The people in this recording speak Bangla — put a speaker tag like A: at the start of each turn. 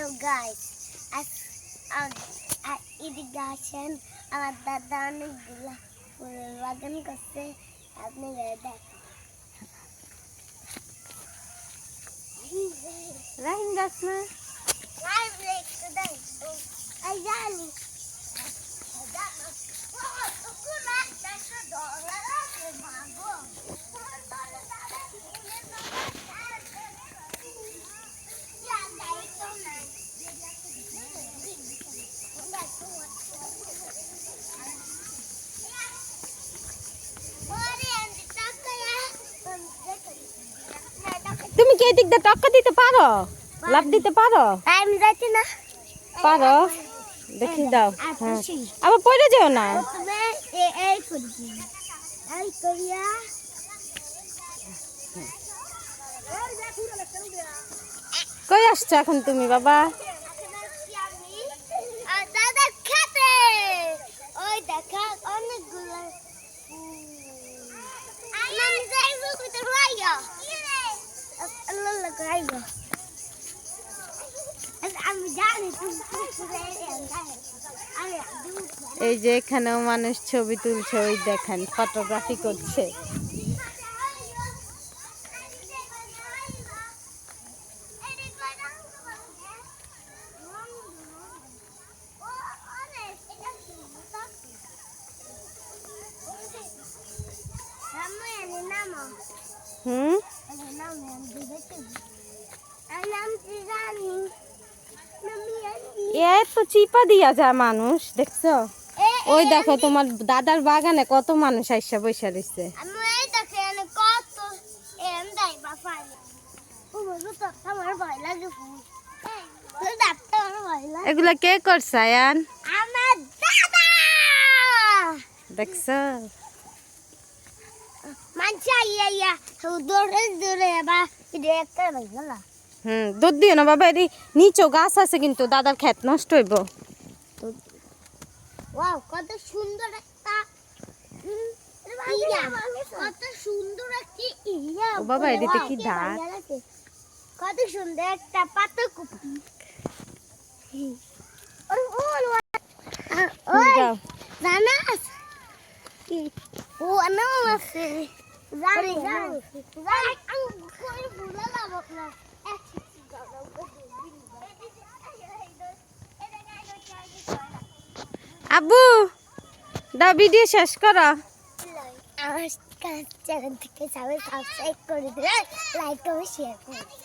A: guys, এদিকে আসেন আমার দাদা অনেকগুলো ফুলের বাগান করছে আপনি দেখেন
B: রাহিন গাছ না তুমি কি এদিক দিয়ে টক্কা দিতে পারো লাভ দিতে পারো
A: আমি যাচ্ছি না
B: পারো দেখি দাও হ্যাঁ আবার পড়ে যেও না
A: তুমি এই করবি এই করিয়া
B: কই আসছো এখন তুমি বাবা
A: দাদা খেতে ওই দেখা অনেকগুলো আমি যাইবো কত রাইয়া আল্লাহ লাগাইবো আমি জানি তুমি
B: এই যে এখানেও মানুষ ছবি তুলছে ওই দেখেন ফটোগ্রাফি করছে হুম এত চিপা দিয়া যায় মানুষ দেখছো ওই দেখো তোমার দাদার বাগানে কত মানুষ আইসা বৈশা দিচ্ছে এগুলা কে করছে আয়ান দেখছো দুধ দিও না বাবা এটি নিচেও গাছ আছে কিন্তু দাদার ক্ষেত নষ্ট হইব
A: ওয়াও কত সুন্দর একটা কত সুন্দর একটা ইয়া
B: ও বাবা এদিকে কি ধান
A: কত সুন্দর একটা পাতাকপি ওই জানাস কি ও না আছে জানি জানি আমি কই ভুলা লাভ না
B: আব্বু দা ভিডিও শেষ করো
A: আমার চ্যানেল থেকে সাবস্ক্রাইব করে দিন লাইক করে শেয়ার করুন